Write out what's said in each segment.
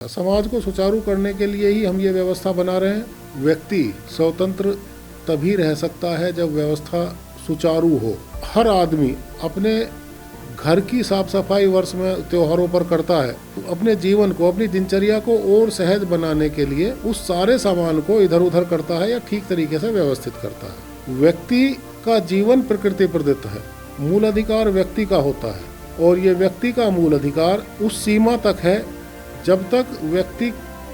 समाज को सुचारू करने के लिए ही हम ये व्यवस्था बना रहे हैं। व्यक्ति स्वतंत्र तभी रह सकता है जब व्यवस्था सुचारू हो। हर आदमी अपने घर की साफ सफाई वर्ष में त्योहारों पर करता है। अपने जीवन को, अपनी दिनचर्या को और सहज बनाने के लिए उस सारे सामान को इधर उधर करता है या ठीक तरीके से व्यवस्थित करता है। व्यक्ति का जीवन प्रकृति प्रदत्त है। मूल अधिकार व्यक्ति का होता है और ये व्यक्ति का मूल अधिकार उस सीमा तक है जब तक व्यक्ति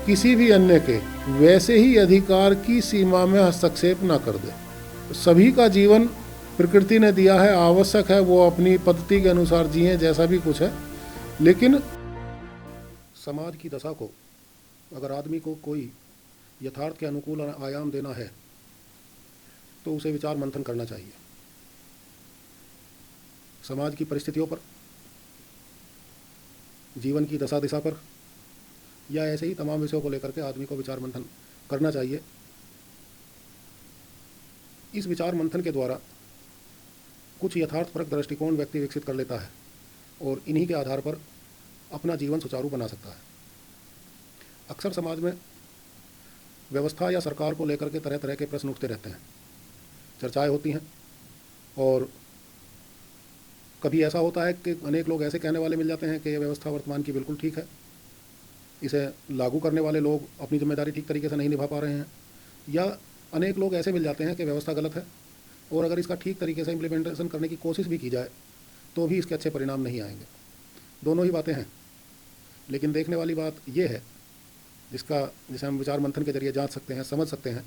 किसी भी अन्य के वैसे ही अधिकार की सीमा में हस्तक्षेप न कर दे। सभी का जीवन प्रकृति ने दिया है, आवश्यक है वो अपनी पद्धति के अनुसार जिए, जैसा भी कुछ है। लेकिन समाज की दशा को अगर आदमी को कोई यथार्थ के अनुकूल आयाम देना है तो उसे विचार मंथन करना चाहिए। समाज की परिस्थितियों पर, जीवन की दशा दिशा पर या ऐसे ही तमाम विषयों को लेकर के आदमी को विचार मंथन करना चाहिए। इस विचार मंथन के द्वारा कुछ यथार्थपरक दृष्टिकोण व्यक्ति विकसित कर लेता है और इन्हीं के आधार पर अपना जीवन सुचारू बना सकता है। अक्सर समाज में व्यवस्था या सरकार को लेकर के तरह तरह के प्रश्न उठते रहते हैं, चर्चाएं होती हैं और कभी ऐसा होता है कि अनेक लोग ऐसे कहने वाले मिल जाते हैं कि यह व्यवस्था वर्तमान की बिल्कुल ठीक है, इसे लागू करने वाले लोग अपनी जिम्मेदारी ठीक तरीके से नहीं निभा पा रहे हैं, या अनेक लोग ऐसे मिल जाते हैं कि व्यवस्था गलत है और अगर इसका ठीक तरीके से इम्प्लीमेंटेशन करने की कोशिश भी की जाए तो भी इसके अच्छे परिणाम नहीं आएंगे। दोनों ही बातें हैं, लेकिन देखने वाली बात यह है जिसे हम विचार मंथन के जरिए जांच सकते हैं, समझ सकते हैं,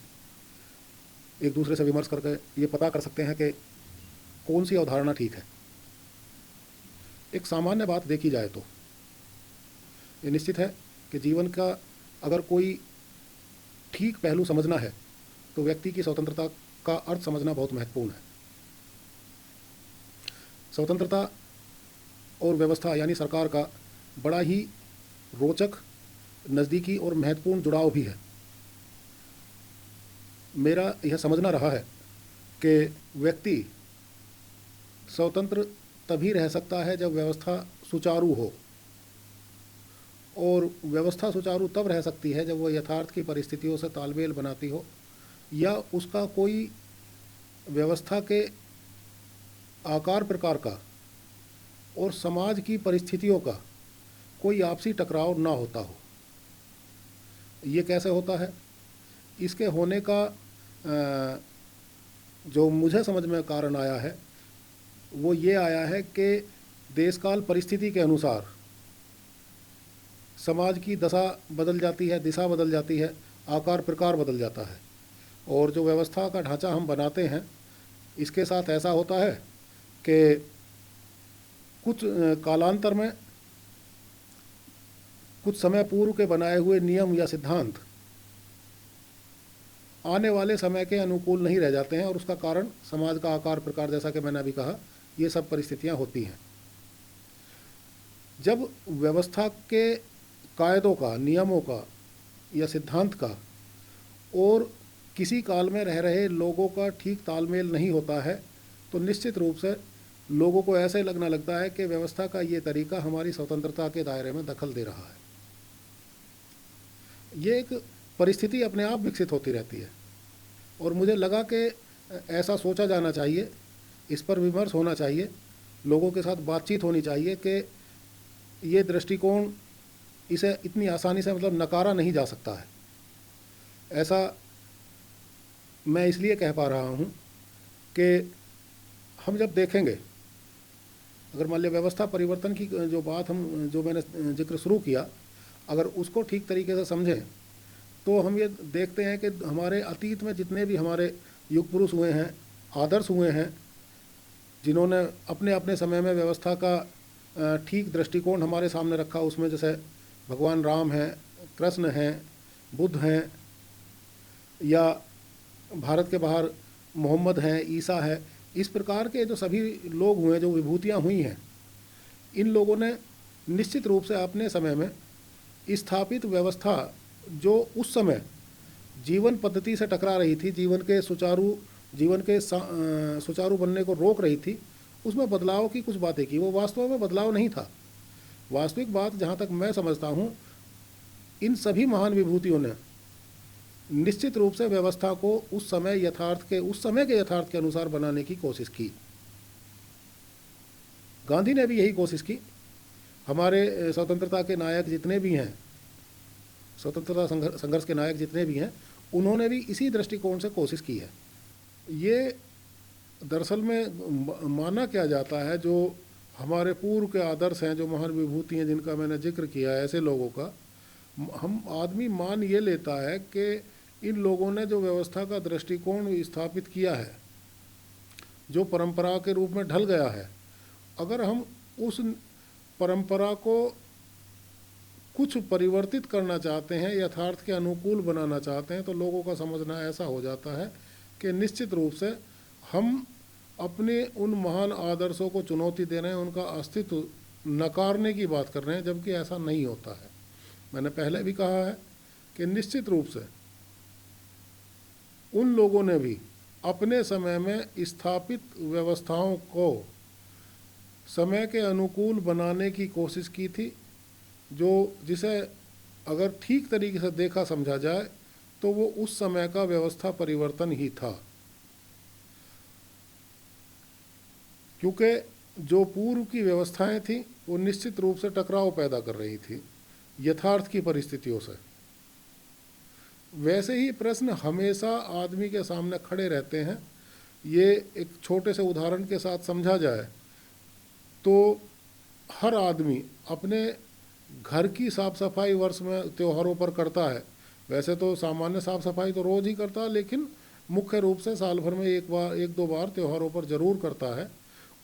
एक दूसरे से विमर्श करके ये पता कर सकते हैं कि कौन सी अवधारणा ठीक है। एक सामान्य बात देखी जाए तो ये निश्चित है कि जीवन का अगर कोई ठीक पहलू समझना है तो व्यक्ति की स्वतंत्रता का अर्थ समझना बहुत महत्वपूर्ण है। स्वतंत्रता और व्यवस्था यानी सरकार का बड़ा ही रोचक, नज़दीकी और महत्वपूर्ण जुड़ाव भी है। मेरा यह समझना रहा है कि व्यक्ति स्वतंत्र तभी रह सकता है जब व्यवस्था सुचारू हो, और व्यवस्था सुचारू तब रह सकती है जब वह यथार्थ की परिस्थितियों से तालमेल बनाती हो या उसका कोई व्यवस्था के आकार प्रकार का और समाज की परिस्थितियों का कोई आपसी टकराव ना होता हो। ये कैसे होता है? इसके होने का जो मुझे समझ में कारण आया है वो ये आया है कि देशकाल परिस्थिति के अनुसार समाज की दशा बदल जाती है, दिशा बदल जाती है, आकार प्रकार बदल जाता है, और जो व्यवस्था का ढांचा हम बनाते हैं इसके साथ ऐसा होता है कि कुछ कालांतर में कुछ समय पूर्व के बनाए हुए नियम या सिद्धांत आने वाले समय के अनुकूल नहीं रह जाते हैं, और उसका कारण समाज का आकार प्रकार, जैसा कि मैंने अभी कहा, ये सब परिस्थितियां होती हैं। जब व्यवस्था के कायदों का, नियमों का या सिद्धांत का और किसी काल में रह रहे लोगों का ठीक तालमेल नहीं होता है तो निश्चित रूप से लोगों को ऐसे लगना लगता है कि व्यवस्था का ये तरीका हमारी स्वतंत्रता के दायरे में दखल दे रहा है। ये एक परिस्थिति अपने आप विकसित होती रहती है और मुझे लगा कि ऐसा सोचा जाना चाहिए, इस पर विमर्श होना चाहिए, लोगों के साथ बातचीत होनी चाहिए कि ये दृष्टिकोण, इसे इतनी आसानी से नकारा नहीं जा सकता है। ऐसा मैं इसलिए कह पा रहा हूँ कि हम जब देखेंगे, अगर मान लिया व्यवस्था परिवर्तन की जो बात जो मैंने जिक्र शुरू किया, अगर उसको ठीक तरीके से समझें तो हम ये देखते हैं कि हमारे अतीत में जितने भी हमारे युग पुरुष हुए हैं, आदर्श हुए हैं, जिन्होंने अपने अपने समय में व्यवस्था का ठीक दृष्टिकोण हमारे सामने रखा, उसमें जैसे भगवान राम हैं, कृष्ण हैं, बुद्ध हैं, या भारत के बाहर मोहम्मद हैं, ईसा है, इस प्रकार के जो सभी लोग हुए, जो विभूतियाँ हुई हैं, इन लोगों ने निश्चित रूप से अपने समय में स्थापित व्यवस्था जो उस समय जीवन पद्धति से टकरा रही थी, जीवन के सुचारू बनने को रोक रही थी, उसमें बदलाव की कुछ बातें की। वो वास्तव में बदलाव नहीं था। वास्तविक बात जहाँ तक मैं समझता हूँ इन सभी महान विभूतियों ने निश्चित रूप से व्यवस्था को उस समय के यथार्थ के अनुसार बनाने की कोशिश की। गांधी ने भी यही कोशिश की। हमारे स्वतंत्रता के नायक जितने भी हैं, स्वतंत्रता संघर्ष के नायक जितने भी हैं, उन्होंने भी इसी दृष्टिकोण से कोशिश की है। ये दरअसल में माना क्या जाता है, जो हमारे पूर्व के आदर्श हैं, जो महान विभूति हैं जिनका मैंने जिक्र किया है, ऐसे लोगों का हम आदमी मान ये लेता है कि इन लोगों ने जो व्यवस्था का दृष्टिकोण स्थापित किया है, जो परंपरा के रूप में ढल गया है, अगर हम उस परंपरा को कुछ परिवर्तित करना चाहते हैं, यथार्थ के अनुकूल बनाना चाहते हैं, तो लोगों का समझना ऐसा हो जाता है कि निश्चित रूप से हम अपने उन महान आदर्शों को चुनौती दे रहे हैं, उनका अस्तित्व नकारने की बात कर रहे हैं, जबकि ऐसा नहीं होता है। मैंने पहले भी कहा है कि निश्चित रूप से उन लोगों ने भी अपने समय में स्थापित व्यवस्थाओं को समय के अनुकूल बनाने की कोशिश की थी, जिसे अगर ठीक तरीके से देखा समझा जाए तो वो उस समय का व्यवस्था परिवर्तन ही था। क्योंकि जो पूर्व की व्यवस्थाएं थी वो निश्चित रूप से टकराव पैदा कर रही थी यथार्थ की परिस्थितियों से। वैसे ही प्रश्न हमेशा आदमी के सामने खड़े रहते हैं। ये एक छोटे से उदाहरण के साथ समझा जाए तो हर आदमी अपने घर की साफ सफाई वर्ष में त्योहारों पर करता है। वैसे तो सामान्य साफ सफाई तो रोज़ ही करता है, लेकिन मुख्य रूप से साल भर में एक दो बार त्योहारों पर ज़रूर करता है।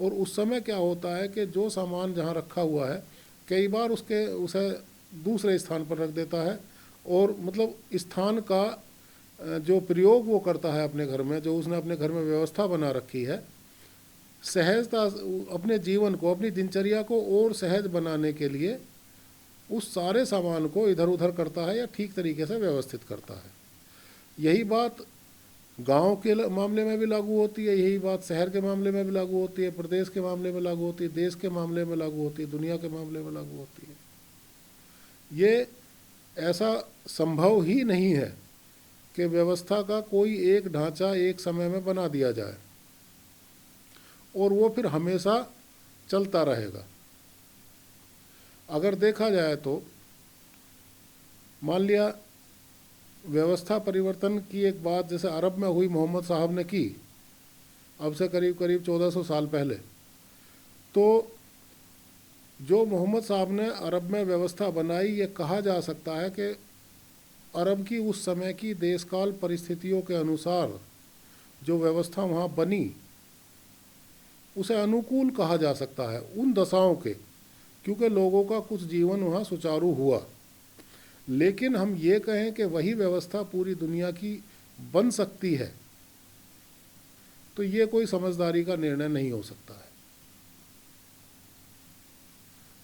और उस समय क्या होता है कि जो सामान जहाँ रखा हुआ है कई बार उसे दूसरे स्थान पर रख देता है, और मतलब स्थान का जो प्रयोग वो करता है अपने घर में, जो उसने अपने घर में व्यवस्था बना रखी है, सहजता अपने जीवन को, अपनी दिनचर्या को और सहज बनाने के लिए उस सारे सामान को इधर उधर करता है या ठीक तरीके से व्यवस्थित करता है। यही बात गांव के मामले में भी लागू होती है, यही बात शहर के मामले में भी लागू होती है, प्रदेश के मामले में लागू होती है, देश के मामले में लागू होती है, दुनिया के मामले में लागू होती है। ये ऐसा संभव ही नहीं है कि व्यवस्था का कोई एक ढांचा एक समय में बना दिया जाए और वो फिर हमेशा चलता रहेगा। अगर देखा जाए तो मान लिया व्यवस्था परिवर्तन की एक बात जैसे अरब में हुई, मोहम्मद साहब ने की, अब से करीब करीब 1400 साल पहले। तो जो मोहम्मद साहब ने अरब में व्यवस्था बनाई, ये कहा जा सकता है कि अरब की उस समय की देशकाल परिस्थितियों के अनुसार जो व्यवस्था वहाँ बनी उसे अनुकूल कहा जा सकता है उन दशाओं के, क्योंकि लोगों का कुछ जीवन वहाँ सुचारू हुआ। लेकिन हम ये कहें कि वही व्यवस्था पूरी दुनिया की बन सकती है, तो ये कोई समझदारी का निर्णय नहीं हो सकता है,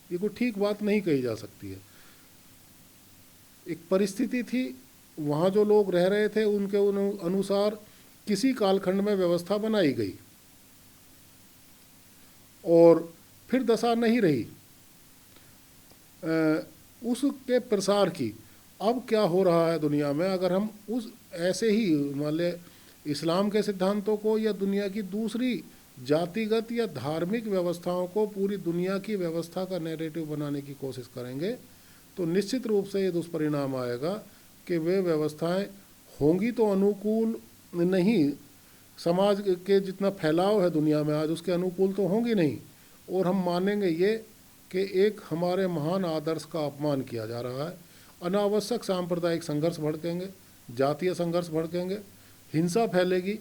ये कोई ठीक बात नहीं कही जा सकती है। एक परिस्थिति थी, वहाँ जो लोग रह रहे थे उनके अनुसार किसी कालखंड में व्यवस्था बनाई गई और फिर दशा नहीं रही उसके प्रसार की। अब क्या हो रहा है दुनिया में, अगर हम उस ऐसे ही मान ले इस्लाम के सिद्धांतों को या दुनिया की दूसरी जातिगत या धार्मिक व्यवस्थाओं को पूरी दुनिया की व्यवस्था का नैरेटिव बनाने की कोशिश करेंगे, तो निश्चित रूप से ये दुष्परिणाम आएगा कि वे व्यवस्थाएं होंगी तो अनुकूल नहीं, समाज के जितना फैलाव है दुनिया में आज उसके अनुकूल तो होंगी नहीं, और हम मानेंगे ये कि एक हमारे महान आदर्श का अपमान किया जा रहा है। अनावश्यक सांप्रदायिक संघर्ष भड़केंगे, जातीय संघर्ष भड़केंगे, हिंसा फैलेगी,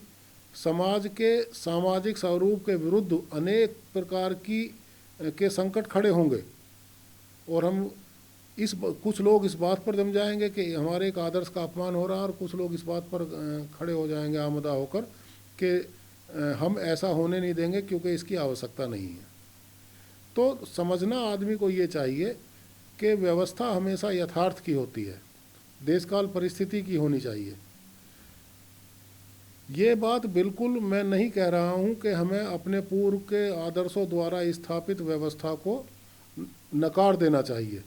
समाज के सामाजिक स्वरूप के विरुद्ध अनेक प्रकार के संकट खड़े होंगे, और हम कुछ लोग इस बात पर जम जाएंगे कि हमारे एक आदर्श का अपमान हो रहा है, और कुछ लोग इस बात पर खड़े हो जाएंगे आमदा होकर कि हम ऐसा होने नहीं देंगे क्योंकि इसकी आवश्यकता नहीं है। तो समझना आदमी को ये चाहिए कि व्यवस्था हमेशा यथार्थ की होती है, देशकाल परिस्थिति की होनी चाहिए। ये बात बिल्कुल मैं नहीं कह रहा हूँ कि हमें अपने पूर्व के आदर्शों द्वारा स्थापित व्यवस्था को नकार देना चाहिए,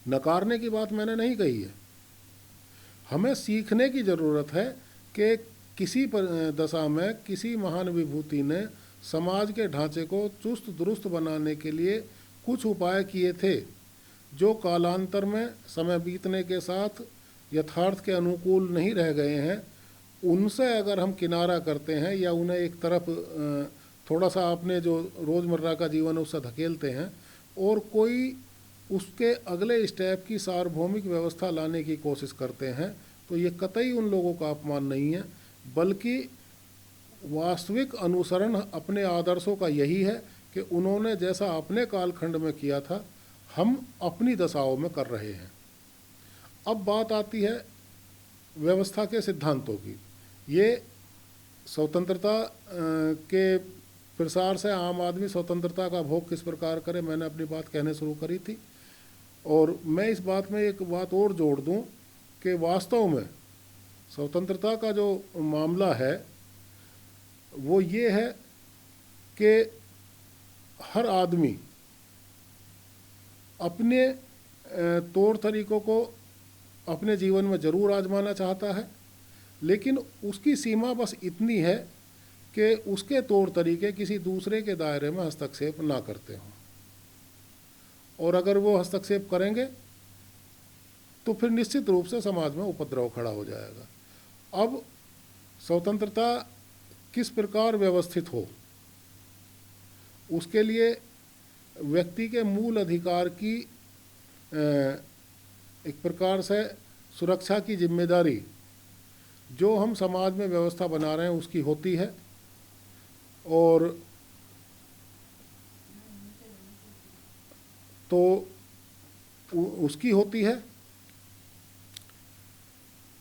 नकारने की बात मैंने नहीं कही है। हमें सीखने की ज़रूरत है कि किसी दशा में किसी महान विभूति ने समाज के ढांचे को चुस्त दुरुस्त बनाने के लिए कुछ उपाय किए थे जो कालांतर में समय बीतने के साथ यथार्थ के अनुकूल नहीं रह गए हैं। उनसे अगर हम किनारा करते हैं या उन्हें एक तरफ थोड़ा सा अपने जो रोज़मर्रा का जीवन है उससे धकेलते हैं और कोई उसके अगले स्टेप की सार्वभौमिक व्यवस्था लाने की कोशिश करते हैं, तो ये कतई उन लोगों का अपमान नहीं है, बल्कि वास्तविक अनुसरण अपने आदर्शों का यही है कि उन्होंने जैसा अपने कालखंड में किया था हम अपनी दशाओं में कर रहे हैं। अब बात आती है व्यवस्था के सिद्धांतों की। ये स्वतंत्रता के प्रसार से आम आदमी स्वतंत्रता का भोग किस प्रकार करे, मैंने अपनी बात कहने शुरू करी थी। और मैं इस बात में एक बात और जोड़ दूं कि वास्तव में स्वतंत्रता का जो मामला है वो ये है कि हर आदमी अपने तौर तरीक़ों को अपने जीवन में ज़रूर आजमाना चाहता है, लेकिन उसकी सीमा बस इतनी है कि उसके तौर तरीके किसी दूसरे के दायरे में हस्तक्षेप ना करते हों, और अगर वो हस्तक्षेप करेंगे तो फिर निश्चित रूप से समाज में उपद्रव खड़ा हो जाएगा। अब स्वतंत्रता किस प्रकार व्यवस्थित हो, उसके लिए व्यक्ति के मूल अधिकार की एक प्रकार से सुरक्षा की जिम्मेदारी जो हम समाज में व्यवस्था बना रहे हैं उसकी होती है, और तो उसकी होती है।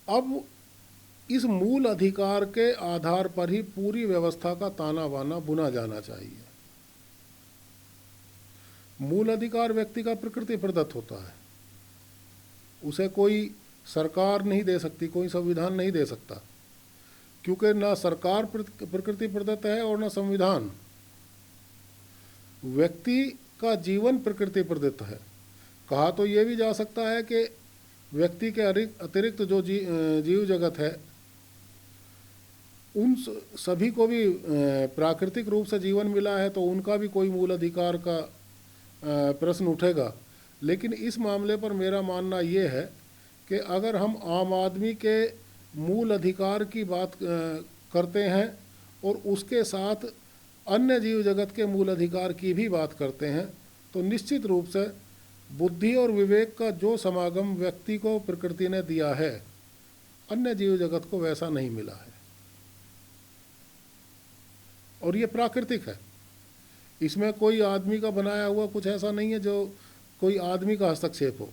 अब इस मूल अधिकार के आधार पर ही पूरी व्यवस्था का ताना बाना बुना जाना चाहिए। मूल अधिकार व्यक्ति का प्रकृति प्रदत्त होता है, उसे कोई सरकार नहीं दे सकती, कोई संविधान नहीं दे सकता, क्योंकि ना सरकार प्रकृति प्रदत्त है और ना संविधान। व्यक्ति का जीवन प्रकृति प्रदत्त है। कहा तो ये भी जा सकता है कि व्यक्ति के अतिरिक्त जो जीव जगत है उन सभी को भी प्राकृतिक रूप से जीवन मिला है, तो उनका भी कोई मूल अधिकार का प्रश्न उठेगा। लेकिन इस मामले पर मेरा मानना ये है कि अगर हम आम आदमी के मूल अधिकार की बात करते हैं और उसके साथ अन्य जीव जगत के मूल अधिकार की भी बात करते हैं, तो निश्चित रूप से बुद्धि और विवेक का जो समागम व्यक्ति को प्रकृति ने दिया है, अन्य जीव जगत को वैसा नहीं मिला है, और ये प्राकृतिक है। इसमें कोई आदमी का बनाया हुआ कुछ ऐसा नहीं है जो कोई आदमी का हस्तक्षेप हो।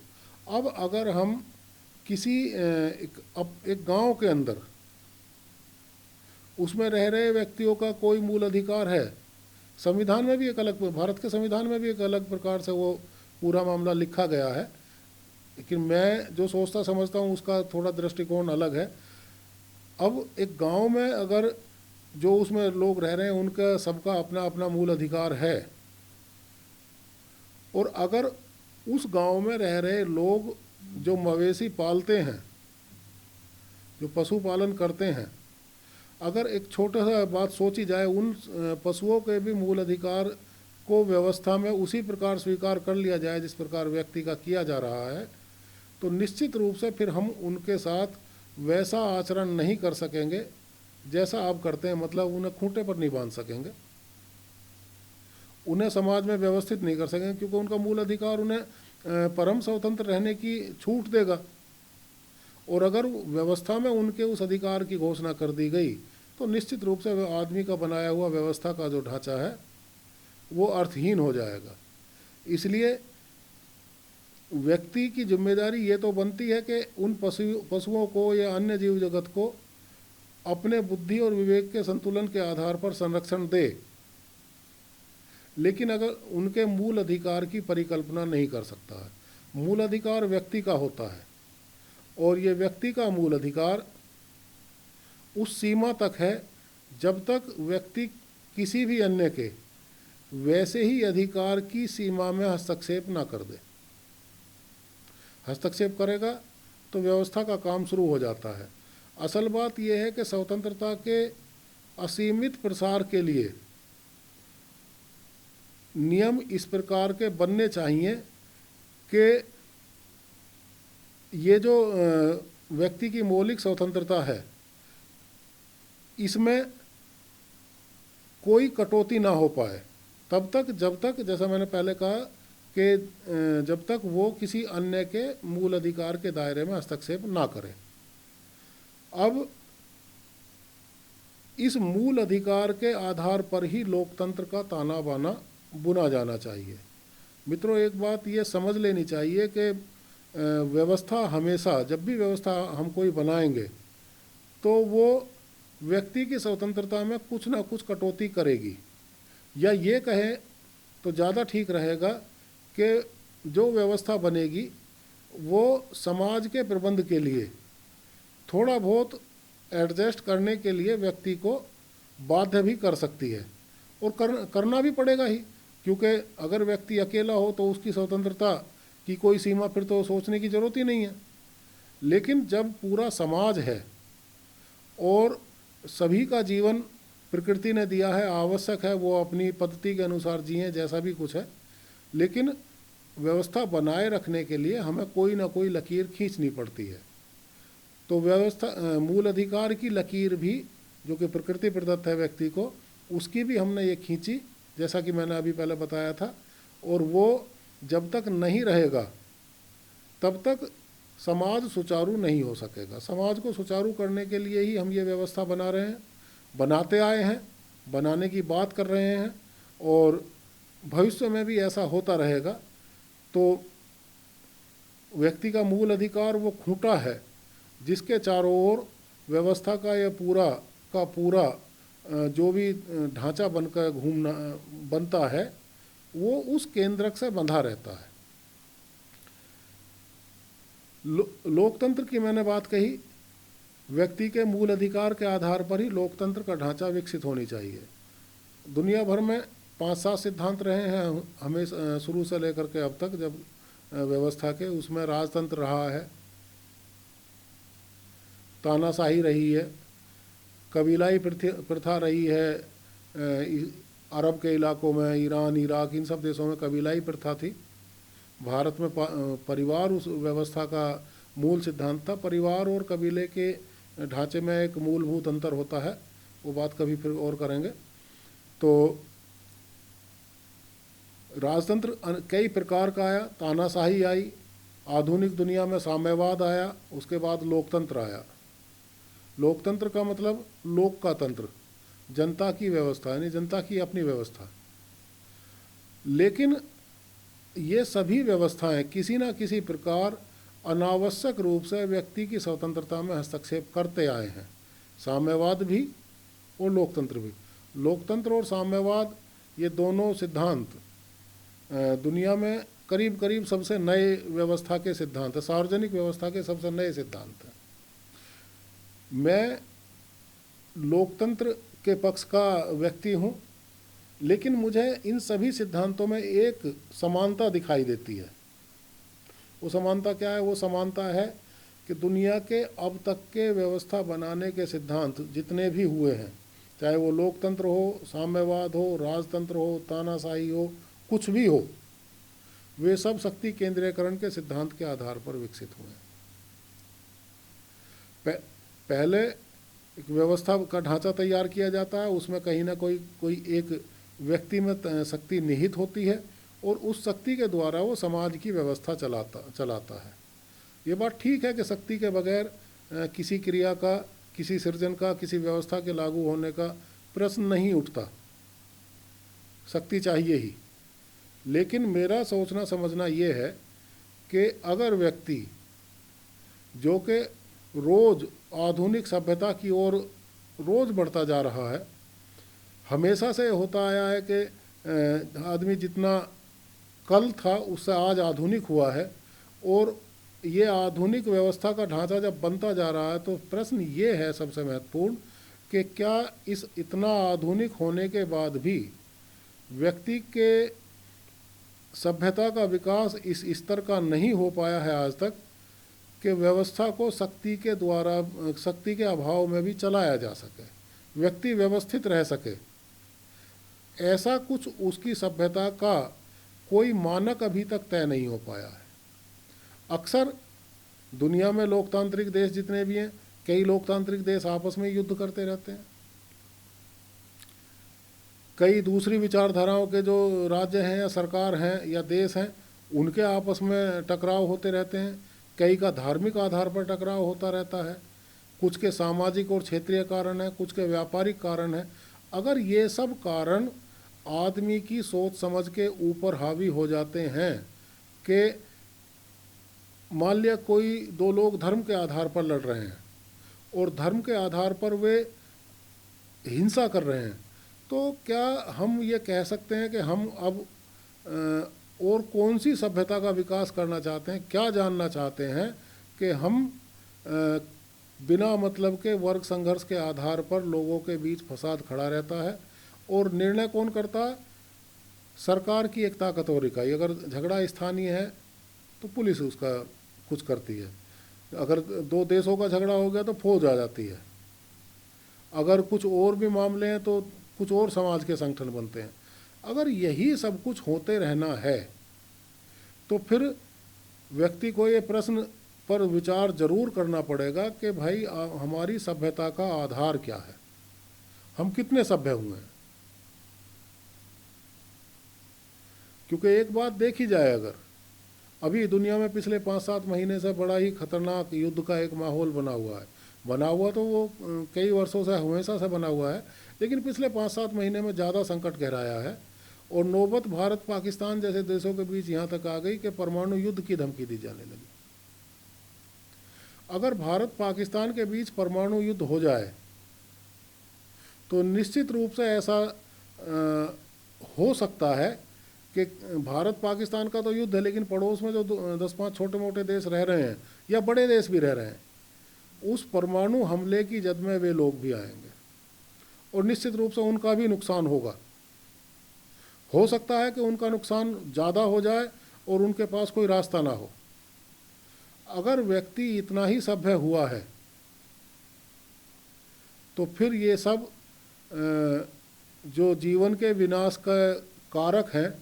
अब अगर हम किसी एक गांव के अंदर उसमें रह रहे व्यक्तियों का कोई मूल अधिकार है, संविधान में भी एक अलग, भारत के संविधान में भी एक अलग प्रकार से वो पूरा मामला लिखा गया है, लेकिन मैं जो सोचता समझता हूँ उसका थोड़ा दृष्टिकोण अलग है। अब एक गांव में अगर जो उसमें लोग रह रहे हैं उनका सबका अपना अपना मूल अधिकार है, और अगर उस गांव में रह रहे लोग जो मवेशी पालते हैं, जो पशुपालन करते हैं, अगर एक छोटा सा बात सोची जाए, उन पशुओं के भी मूल अधिकार को व्यवस्था में उसी प्रकार स्वीकार कर लिया जाए जिस प्रकार व्यक्ति का किया जा रहा है, तो निश्चित रूप से फिर हम उनके साथ वैसा आचरण नहीं कर सकेंगे जैसा आप करते हैं। मतलब उन्हें खूंटे पर नहीं बांध सकेंगे, उन्हें समाज में व्यवस्थित नहीं कर सकेंगे, क्योंकि उनका मूल अधिकार उन्हें परम स्वतंत्र रहने की छूट देगा। और अगर व्यवस्था में उनके उस अधिकार की घोषणा कर दी गई तो निश्चित रूप से आदमी का बनाया हुआ व्यवस्था का जो ढांचा है वो अर्थहीन हो जाएगा। इसलिए व्यक्ति की जिम्मेदारी ये तो बनती है कि उन पशुओं को या अन्य जीव जगत को अपने बुद्धि और विवेक के संतुलन के आधार पर संरक्षण दे, लेकिन अगर उनके मूल अधिकार की परिकल्पना नहीं कर सकता है। मूल अधिकार व्यक्ति का होता है, और ये व्यक्ति का मूल अधिकार उस सीमा तक है जब तक व्यक्ति किसी भी अन्य के वैसे ही अधिकार की सीमा में हस्तक्षेप ना कर दे। हस्तक्षेप करेगा तो व्यवस्था का काम शुरू हो जाता है। असल बात यह है कि स्वतंत्रता के असीमित प्रसार के लिए नियम इस प्रकार के बनने चाहिए कि ये जो व्यक्ति की मौलिक स्वतंत्रता है इसमें कोई कटौती ना हो पाए तब तक, जब तक, जैसा मैंने पहले कहा कि जब तक वो किसी अन्य के मूल अधिकार के दायरे में हस्तक्षेप ना करे। अब इस मूल अधिकार के आधार पर ही लोकतंत्र का ताना बाना बुना जाना चाहिए। मित्रों, एक बात ये समझ लेनी चाहिए कि व्यवस्था हमेशा, जब भी व्यवस्था हम कोई बनाएंगे तो वो व्यक्ति की स्वतंत्रता में कुछ ना कुछ कटौती करेगी, या ये कहें तो ज़्यादा ठीक रहेगा कि जो व्यवस्था बनेगी वो समाज के प्रबंध के लिए थोड़ा बहुत एडजस्ट करने के लिए व्यक्ति को बाध्य भी कर सकती है, और करना भी पड़ेगा ही, क्योंकि अगर व्यक्ति अकेला हो तो उसकी स्वतंत्रता की कोई सीमा फिर तो सोचने की ज़रूरत ही नहीं है। लेकिन जब पूरा समाज है और सभी का जीवन प्रकृति ने दिया है, आवश्यक है वो अपनी पद्धति के अनुसार जिएं, जैसा भी कुछ है, लेकिन व्यवस्था बनाए रखने के लिए हमें कोई ना कोई लकीर खींचनी पड़ती है। तो व्यवस्था, मूल अधिकार की लकीर भी जो कि प्रकृति प्रदत्त है व्यक्ति को, उसकी भी हमने ये खींची, जैसा कि मैंने अभी पहले बताया था, और वो जब तक नहीं रहेगा तब तक समाज सुचारू नहीं हो सकेगा। समाज को सुचारू करने के लिए ही हम ये व्यवस्था बना रहे हैं, बनाते आए हैं, बनाने की बात कर रहे हैं, और भविष्य में भी ऐसा होता रहेगा। तो व्यक्ति का मूल अधिकार वो खूंटा है जिसके चारों ओर व्यवस्था का यह पूरा जो भी ढांचा बनकर बनता है वो उस केंद्रक से बंधा रहता है। लोकतंत्र की मैंने बात कही, व्यक्ति के मूल अधिकार के आधार पर ही लोकतंत्र का ढांचा विकसित होनी चाहिए। दुनिया भर में 5-7 सिद्धांत रहे हैं हमें शुरू से लेकर के अब तक, जब व्यवस्था के, उसमें राजतंत्र रहा है, तानाशाही रही है, कबीलाई प्रथा रही है, अरब के इलाकों में, ईरान, इराक, इन सब देशों में कबीलाई प्रथा थी। भारत में परिवार उस व्यवस्था का मूल सिद्धांत था। परिवार और कबीले के ढांचे में एक मूलभूत अंतर होता है, वो बात कभी फिर और करेंगे। तो राजतंत्र कई प्रकार का आया, तानाशाही आई, आधुनिक दुनिया में साम्यवाद आया, उसके बाद लोकतंत्र आया। लोकतंत्र का मतलब लोक का तंत्र, जनता की व्यवस्था, यानी जनता की अपनी व्यवस्था। लेकिन ये सभी व्यवस्थाएं किसी न किसी प्रकार अनावश्यक रूप से व्यक्ति की स्वतंत्रता में हस्तक्षेप करते आए हैं, साम्यवाद भी और लोकतंत्र भी। लोकतंत्र और साम्यवाद, ये दोनों सिद्धांत दुनिया में करीब करीब सबसे नए व्यवस्था के सिद्धांत है, सार्वजनिक व्यवस्था के सबसे नए सिद्धांत हैं। मैं लोकतंत्र के पक्ष का व्यक्ति हूँ, लेकिन मुझे इन सभी सिद्धांतों में एक समानता दिखाई देती है। वो समानता क्या है? वो समानता है कि दुनिया के अब तक के व्यवस्था बनाने के सिद्धांत जितने भी हुए हैं, चाहे वो लोकतंत्र हो, साम्यवाद हो, राजतंत्र हो, तानाशाही हो, कुछ भी हो, वे सब शक्ति केंद्रीकरण के सिद्धांत के आधार पर विकसित हुए हैं। पहले एक व्यवस्था का ढांचा तैयार किया जाता है, उसमें कहीं ना कोई एक व्यक्ति में शक्ति निहित होती है, और उस शक्ति के द्वारा वो समाज की व्यवस्था चलाता है। ये बात ठीक है कि शक्ति के बगैर किसी क्रिया का, किसी सृजन का, किसी व्यवस्था के लागू होने का प्रश्न नहीं उठता, शक्ति चाहिए ही। लेकिन मेरा सोचना समझना ये है कि अगर व्यक्ति जो कि रोज़ आधुनिक सभ्यता की ओर रोज़ बढ़ता जा रहा है, हमेशा से होता आया है कि आदमी जितना कल था उससे आज आधुनिक हुआ है, और ये आधुनिक व्यवस्था का ढांचा जब बनता जा रहा है तो प्रश्न ये है सबसे महत्वपूर्ण कि क्या इस इतना आधुनिक होने के बाद भी व्यक्ति के सभ्यता का विकास इस स्तर का नहीं हो पाया है आज तक कि व्यवस्था को शक्ति के अभाव में भी चलाया जा सके, व्यक्ति व्यवस्थित रह सके, ऐसा कुछ उसकी सभ्यता का कोई मानक अभी तक तय नहीं हो पाया है। अक्सर दुनिया में लोकतांत्रिक देश जितने भी हैं, कई लोकतांत्रिक देश आपस में युद्ध करते रहते हैं। कई दूसरी विचारधाराओं के जो राज्य हैं या सरकार हैं या देश हैं, उनके आपस में टकराव होते रहते हैं। कई का धार्मिक आधार पर टकराव होता रहता है, कुछ के सामाजिक और क्षेत्रीय कारण हैं, कुछ के व्यापारिक कारण हैं। अगर ये सब कारण आदमी की सोच समझ के ऊपर हावी हो जाते हैं कि मान लिया कोई दो लोग धर्म के आधार पर लड़ रहे हैं और धर्म के आधार पर वे हिंसा कर रहे हैं, तो क्या हम ये कह सकते हैं कि हम अब और कौन सी सभ्यता का विकास करना चाहते हैं? क्या जानना चाहते हैं कि हम बिना मतलब के वर्ग संघर्ष के आधार पर लोगों के बीच फसाद खड़ा रहता है और निर्णय कौन करता है? सरकार की एक ताकतवर इकाई। अगर झगड़ा स्थानीय है तो पुलिस उसका कुछ करती है, अगर दो देशों का झगड़ा हो गया तो फौज आ जाती है, अगर कुछ और भी मामले हैं तो कुछ और समाज के संगठन बनते हैं। अगर यही सब कुछ होते रहना है तो फिर व्यक्ति को ये प्रश्न पर विचार जरूर करना पड़ेगा कि भाई हमारी सभ्यता का आधार क्या है, हम कितने सभ्य हुए हैं। क्योंकि एक बात देखी जाए, अगर अभी दुनिया में पिछले 5-7 महीने से बड़ा ही खतरनाक युद्ध का एक माहौल बना हुआ है, बना हुआ तो वो कई वर्षों से हमेशा से बना हुआ है, लेकिन पिछले 5-7 महीने में ज़्यादा संकट गहराया है और नौबत भारत पाकिस्तान जैसे देशों के बीच यहाँ तक आ गई कि परमाणु युद्ध की धमकी दी जाने लगी। अगर भारत पाकिस्तान के बीच परमाणु युद्ध हो जाए तो निश्चित रूप से ऐसा हो सकता है कि भारत पाकिस्तान का तो युद्ध है, लेकिन पड़ोस में जो 10-5 छोटे मोटे देश रह रहे हैं या बड़े देश भी रह रहे हैं, उस परमाणु हमले की जद में वे लोग भी आएंगे और निश्चित रूप से उनका भी नुकसान होगा। हो सकता है कि उनका नुकसान ज़्यादा हो जाए और उनके पास कोई रास्ता ना हो। अगर व्यक्ति इतना ही सभ्य हुआ है तो फिर ये सब जो जीवन के विनाश का कारक हैं,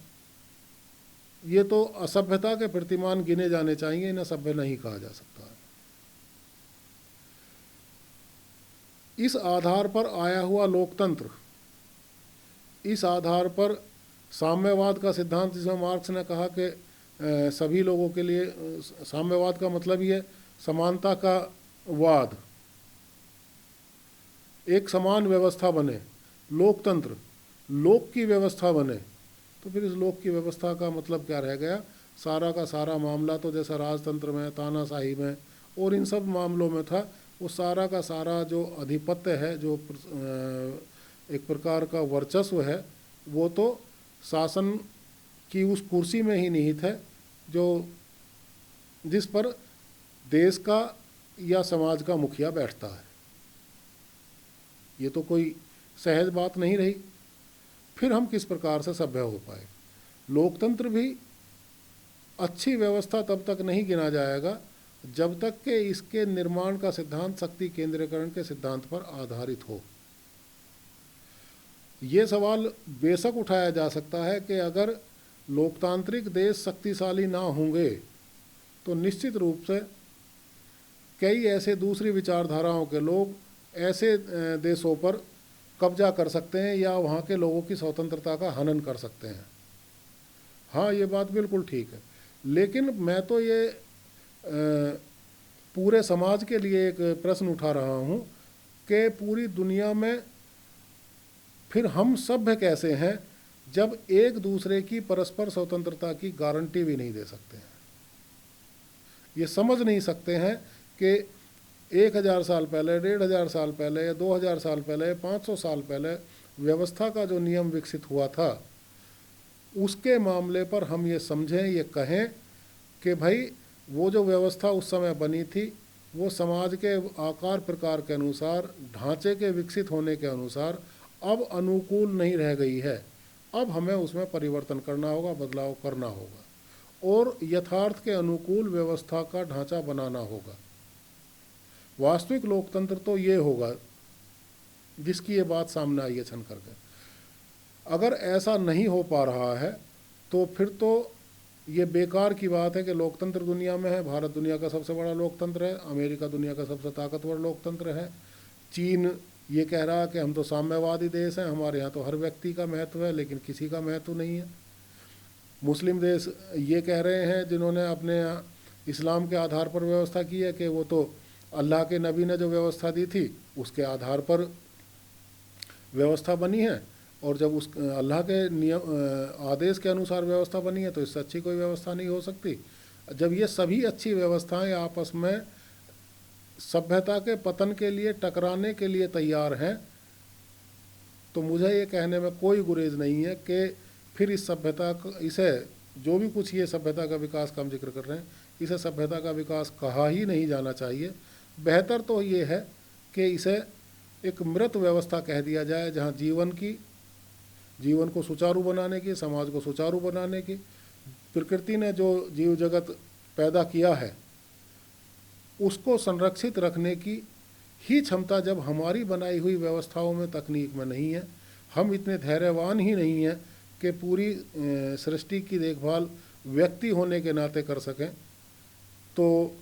ये तो असभ्यता के प्रतिमान गिने जाने चाहिए, इन्हें सभ्य नहीं कहा जा सकता है। इस आधार पर आया हुआ लोकतंत्र, इस आधार पर साम्यवाद का सिद्धांत, जिसमें मार्क्स ने कहा कि सभी लोगों के लिए, साम्यवाद का मतलब ही है समानता का वाद, एक समान व्यवस्था बने, लोकतंत्र लोक की व्यवस्था बने, तो फिर इस लोक की व्यवस्था का मतलब क्या रह गया? सारा का सारा मामला तो जैसा राजतंत्र में, तानाशाही में और इन सब मामलों में था, वो सारा का सारा जो आधिपत्य है, जो एक प्रकार का वर्चस्व है, वो तो शासन की उस कुर्सी में ही निहित है जो जिस पर देश का या समाज का मुखिया बैठता है। ये तो कोई सहज बात नहीं रही। फिर हम किस प्रकार से सभ्य हो पाए? लोकतंत्र भी अच्छी व्यवस्था तब तक नहीं गिना जाएगा जब तक कि इसके निर्माण का सिद्धांत शक्ति केंद्रीकरण के सिद्धांत पर आधारित हो। ये सवाल बेशक उठाया जा सकता है कि अगर लोकतांत्रिक देश शक्तिशाली ना होंगे तो निश्चित रूप से कई ऐसे दूसरी विचारधाराओं के लोग ऐसे देशों पर कब्जा कर सकते हैं या वहाँ के लोगों की स्वतंत्रता का हनन कर सकते हैं। हाँ, ये बात बिल्कुल ठीक है, लेकिन मैं तो ये पूरे समाज के लिए एक प्रश्न उठा रहा हूँ कि पूरी दुनिया में फिर हम सभ्य कैसे हैं जब एक दूसरे की परस्पर स्वतंत्रता की गारंटी भी नहीं दे सकते हैं? ये समझ नहीं सकते हैं कि 1000 साल पहले, 1500 साल पहले, 2000 साल पहले, 500 साल पहले व्यवस्था का जो नियम विकसित हुआ था, उसके मामले पर हम ये समझें, ये कहें कि भाई वो जो व्यवस्था उस समय बनी थी वो समाज के आकार प्रकार के अनुसार, ढांचे के विकसित होने के अनुसार अब अनुकूल नहीं रह गई है। अब हमें उसमें परिवर्तन करना होगा, बदलाव करना होगा। और यथार्थ के अनुकूल व्यवस्था का ढांचा बनाना होगा। वास्तविक लोकतंत्र तो ये होगा जिसकी ये बात सामने आई है छन करके। अगर ऐसा नहीं हो पा रहा है तो फिर तो ये बेकार की बात है कि लोकतंत्र दुनिया में है। भारत दुनिया का सबसे बड़ा लोकतंत्र है, अमेरिका दुनिया का सबसे ताकतवर लोकतंत्र है, चीन ये कह रहा है कि हम तो साम्यवादी देश हैं, हमारे यहाँ तो हर व्यक्ति का महत्व है लेकिन किसी का महत्व नहीं है। मुस्लिम देश ये कह रहे हैं जिन्होंने अपने यहाँ इस्लाम के आधार पर व्यवस्था की है कि वो तो अल्लाह के नबी ने जो व्यवस्था दी थी उसके आधार पर व्यवस्था बनी है, और जब उस अल्लाह के नियम आदेश के अनुसार व्यवस्था बनी है तो इससे अच्छी कोई व्यवस्था नहीं हो सकती। जब ये सभी अच्छी व्यवस्थाएं आपस में सभ्यता के पतन के लिए टकराने के लिए तैयार हैं तो मुझे ये कहने में कोई गुरेज नहीं है कि फिर इस सभ्यता को, इसे जो भी कुछ ये सभ्यता का विकास का हम जिक्र कर रहे हैं, इसे सभ्यता का विकास कहा ही नहीं जाना चाहिए। बेहतर तो ये है कि इसे एक मृत व्यवस्था कह दिया जाए, जहाँ जीवन को सुचारू बनाने की, समाज को सुचारू बनाने की, प्रकृति ने जो जीव जगत पैदा किया है उसको संरक्षित रखने की ही क्षमता जब हमारी बनाई हुई व्यवस्थाओं में, तकनीक में नहीं है, हम इतने धैर्यवान ही नहीं हैं कि पूरी सृष्टि की देखभाल व्यक्ति होने के नाते कर सकें, तो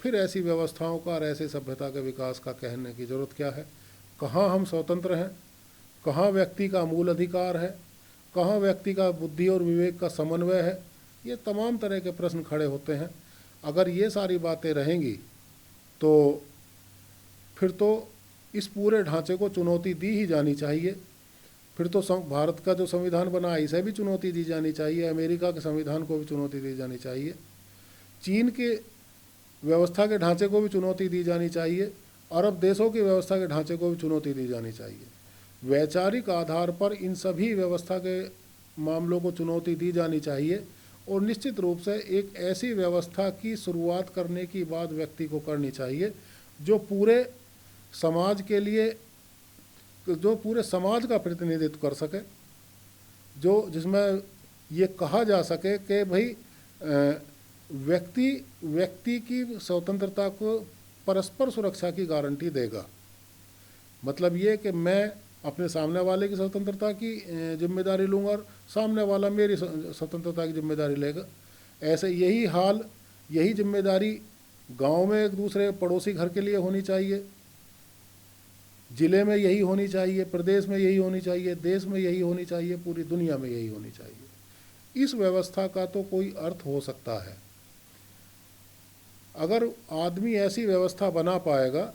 फिर ऐसी व्यवस्थाओं का और ऐसे सभ्यता के विकास का कहने की ज़रूरत क्या है। कहाँ हम स्वतंत्र हैं, कहाँ व्यक्ति का मूल अधिकार है, कहाँ व्यक्ति का बुद्धि और विवेक का समन्वय है, ये तमाम तरह के प्रश्न खड़े होते हैं। अगर ये सारी बातें रहेंगी तो फिर तो इस पूरे ढांचे को चुनौती दी ही जानी चाहिए। फिर तो भारत का जो संविधान बना है इसे भी चुनौती दी जानी चाहिए, अमेरिका के संविधान को भी चुनौती दी जानी चाहिए, चीन के व्यवस्था के ढांचे को भी चुनौती दी जानी चाहिए, अरब देशों की व्यवस्था के ढांचे को भी चुनौती दी जानी चाहिए। वैचारिक आधार पर इन सभी व्यवस्था के मामलों को चुनौती दी जानी चाहिए और निश्चित रूप से एक ऐसी व्यवस्था की शुरुआत करने की बात व्यक्ति को करनी चाहिए जो पूरे समाज के लिए, जो पूरे समाज का प्रतिनिधित्व कर सके, जो जिसमें ये कहा जा सके कि भाई व्यक्ति की स्वतंत्रता को परस्पर सुरक्षा की गारंटी देगा। मतलब ये कि मैं अपने सामने वाले की स्वतंत्रता की जिम्मेदारी लूँगा और सामने वाला मेरी स्वतंत्रता की जिम्मेदारी लेगा। ऐसे यही जिम्मेदारी गांव में एक दूसरे पड़ोसी घर के लिए होनी चाहिए, ज़िले में यही होनी चाहिए, प्रदेश में यही होनी चाहिए, देश में यही होनी चाहिए, पूरी दुनिया में यही होनी चाहिए। इस व्यवस्था का तो कोई अर्थ हो सकता है। अगर आदमी ऐसी व्यवस्था बना पाएगा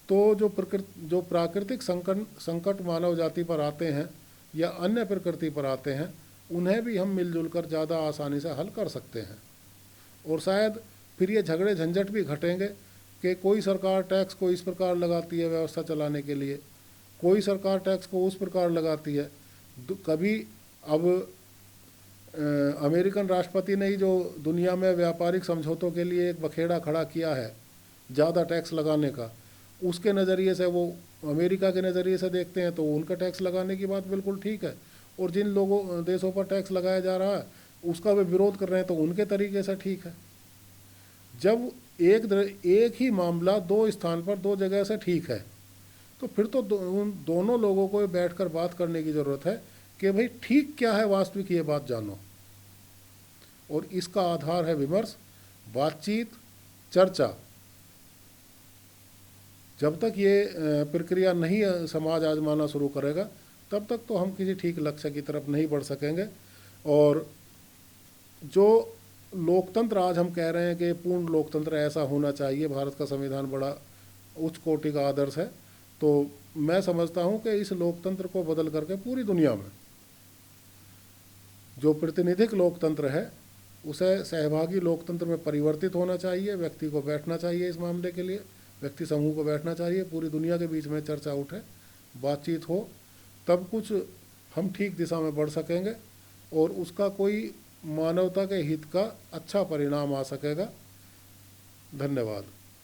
तो जो प्राकृतिक संकट मानव जाति पर आते हैं या अन्य प्रकृति पर आते हैं उन्हें भी हम मिलजुल कर ज़्यादा आसानी से हल कर सकते हैं। और शायद फिर ये झगड़े झंझट भी घटेंगे कि कोई सरकार टैक्स को इस प्रकार लगाती है व्यवस्था चलाने के लिए, कोई सरकार टैक्स को उस प्रकार लगाती है। कभी अब अमेरिकन राष्ट्रपति ने ही जो दुनिया में व्यापारिक समझौतों के लिए एक बखेड़ा खड़ा किया है ज़्यादा टैक्स लगाने का, उसके नज़रिए से वो अमेरिका के नज़रिए से देखते हैं तो उनका टैक्स लगाने की बात बिल्कुल ठीक है, और जिन देशों पर टैक्स लगाया जा रहा है उसका वे विरोध कर रहे हैं तो उनके तरीके से ठीक है। जब एक ही मामला दो स्थान पर दो जगह से ठीक है तो फिर तो उन दोनों लोगों को बैठकर बात करने की ज़रूरत है कि भाई ठीक क्या है वास्तविक, ये बात जानो। और इसका आधार है विमर्श, बातचीत, चर्चा। जब तक ये प्रक्रिया नहीं समाज आजमाना शुरू करेगा तब तक तो हम किसी ठीक लक्ष्य की तरफ नहीं बढ़ सकेंगे। और जो लोकतंत्र आज हम कह रहे हैं कि पूर्ण लोकतंत्र ऐसा होना चाहिए, भारत का संविधान बड़ा उच्च कोटि का आदर्श है, तो मैं समझता हूँ कि इस लोकतंत्र को बदल करके पूरी दुनिया में जो प्रातिनिधिक लोकतंत्र है उसे सहभागी लोकतंत्र में परिवर्तित होना चाहिए। व्यक्ति को बैठना चाहिए, इस मामले के लिए व्यक्ति समूह को बैठना चाहिए, पूरी दुनिया के बीच में चर्चा उठे, बातचीत हो, तब कुछ हम ठीक दिशा में बढ़ सकेंगे और उसका कोई मानवता के हित का अच्छा परिणाम आ सकेगा। धन्यवाद।